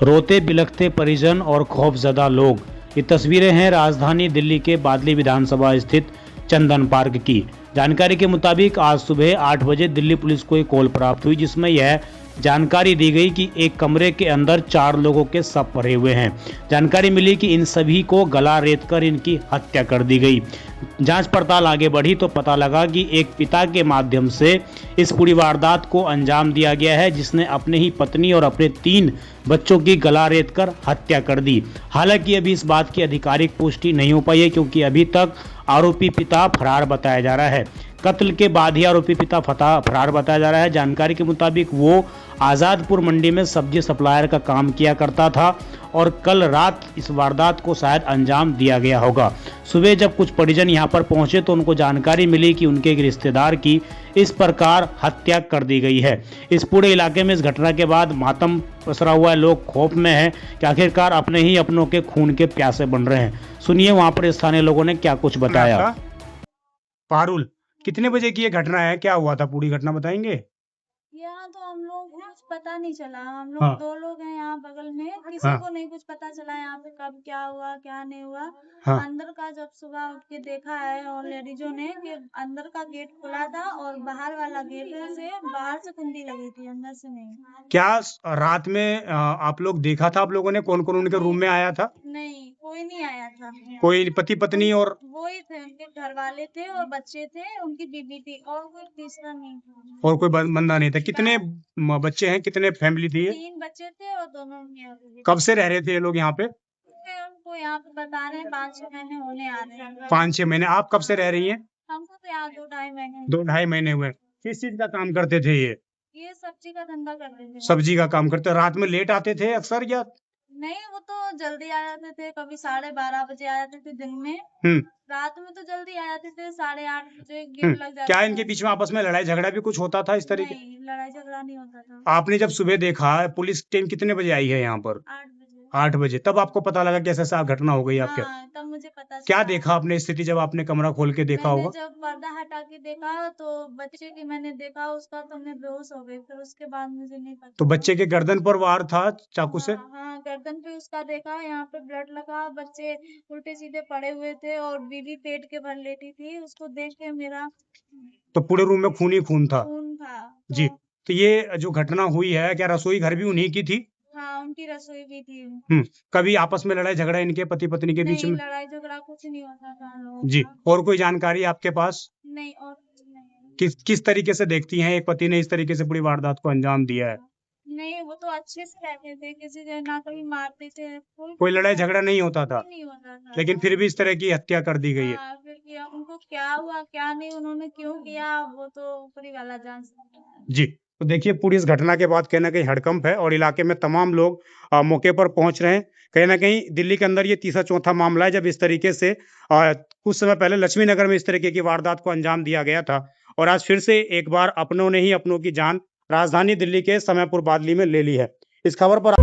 रोते बिलखते परिजन और खौफजदा लोग। ये तस्वीरें हैं राजधानी दिल्ली के बादली विधानसभा स्थित चंदन पार्क की। जानकारी के मुताबिक आज सुबह 8 बजे दिल्ली पुलिस को एक कॉल प्राप्त हुई, जिसमें यह जानकारी दी गई कि एक कमरे के अंदर 4 लोगों के शव पड़े हुए हैं। जानकारी मिली कि इन सभी को गला रेतकर इनकी हत्या कर दी गई। जांच पड़ताल आगे बढ़ी तो पता लगा कि एक पिता के माध्यम से इस पूरी वारदात को अंजाम दिया गया है, जिसने अपने ही पत्नी और अपने 3 बच्चों की गला रेतकर हत्या कर दी। हालांकि अभी इस बात की आधिकारिक पुष्टि नहीं हो पाई है, क्योंकि अभी तक आरोपी पिता फरार बताया जा रहा है। कत्ल के बाद ही आरोपी पिता फरार बताया जा रहा है। जानकारी के मुताबिक वो आज़ादपुर मंडी में सब्जी सप्लायर का काम किया करता था और कल रात इस वारदात को शायद अंजाम दिया गया होगा। सुबह जब कुछ परिजन यहां पर पहुंचे तो उनको जानकारी मिली कि उनके एक रिश्तेदार की इस प्रकार हत्या कर दी गई है। इस पूरे इलाके में इस घटना के बाद मातम पसरा हुआ है। लोग खौफ में हैं कि आखिरकार अपने ही अपनों के खून के प्यासे बन रहे हैं। सुनिए वहां पर स्थानीय लोगों ने क्या कुछ बताया। पारुल, कितने बजे की ये घटना है? क्या हुआ था? पूरी घटना बताएंगे? यहाँ तो हम लोग कुछ पता नहीं चला। हम लोग हाँ। 2 लोग हैं यहाँ बगल में, किसी हाँ। को नहीं कुछ पता चला यहाँ पे कब क्या हुआ क्या नहीं हुआ। हाँ। अंदर का जब सुबह उठ के देखा है और लेडीजों ने कि अंदर का गेट खुला था और बाहर वाला गेट से बाहर से कुंडी लगी थी, अंदर से नहीं। क्या रात में आप लोग देखा था? आप लोगों ने कौन कौन उनके रूम में आया था? नहीं, कोई नहीं आया था। कोई पति पत्नी और वही थे, उनके घर वाले थे और बच्चे थे, उनकी बीबी थी और कोई तीसरा नहीं था। और कोई बंदा नहीं था। कितने बच्चे हैं? कितने फैमिली थी ये? 3 बच्चे थे और दोनों में। कब से रह रहे थे ये लोग यहाँ पे? हमको यहाँ पे बता रहे हैं 5-6 महीने होने आ रहे हैं। 5-6 महीने। आप कब से रह रही हैं? हमको तो यहाँ 2-2.5 महीने। 2-2.5 महीने हुए। किस चीज का काम करते थे ये? ये सब्जी का धंधा करते थे। सब्जी का काम करते। रात में लेट आते थे अक्सर या? नहीं, वो तो जल्दी आ जाते थे, कभी 12:30 बजे आ जाते थे दिन में। रात में तो जल्दी आ जाते थे, 8:30 बजे गेट लग जाता क्या था। इनके बीच में आपस में लड़ाई झगड़ा भी कुछ होता था इस तरीके? नहीं, लड़ाई झगड़ा नहीं होता था। आपने जब सुबह देखा, पुलिस टीम कितने बजे आई है यहाँ पर? 8 बजे। 8 बजे। तब आपको पता लगा कि ऐसा घटना हो गई आपके? हाँ, तब मुझे पता चला। क्या देखा आपने स्थिति जब आपने कमरा खोल के देखा मैंने होगा? जब पर्दा हटा के देखा तो बच्चे की मैंने देखा उसका, तो मैं बेहोश हो गई। फिर उसके बाद मुझे नहीं पता। तो बच्चे के गर्दन पर वार था चाकू से? हाँ, गर्दन पे उसका देखा, यहाँ पे ब्लड लगा, बच्चे उल्टे सीधे पड़े हुए थे और बीवी पेट के भर लेटी थी। उसको देख के मेरा तो पूरे रूम में खून ही खून था? खून था। जी। तो ये जो घटना हुई है, क्या रसोई घर भी उन्हीं की थी? हाँ, उनकी रसोई भी थी। कभी आपस में लड़ाई झगड़ा इनके पति पत्नी के बीच नहीं, में? लड़ाई झगड़ा कुछ नहीं होता था हम लोगों जी। का। और कोई जानकारी आपके पास? नहीं, और कुछ नहीं। किस तरीके से देखती हैं एक पति ने इस तरीके से पूरी वारदात को अंजाम दिया है? नहीं, वो तो अच्छे से रहते थे, किसी को ना कभी मारते थे। कोई लड़ाई झगड़ा नहीं होता था, नहीं होता था। लेकिन फिर भी इस तरह की हत्या कर दी गई है। हाँ, फिर किया। उनको क्या हुआ क्या नहीं, उन्होंने क्यों किया, वो तो ऊपरी वाला जान सकता है। जी। तो देखिए, पूरी इस घटना के बाद कहीं ना कहीं हड़कंप है और इलाके में तमाम लोग मौके पर पहुंच रहे हैं। कहीं ना कहीं दिल्ली के अंदर ये तीसरा चौथा मामला है जब इस तरीके से कुछ समय पहले लक्ष्मी नगर में इस तरीके की वारदात को अंजाम दिया गया था और आज फिर से एक बार अपनों ने ही अपनों की जान राजधानी दिल्ली के समयपुर बादली में ले ली है। इस खबर पर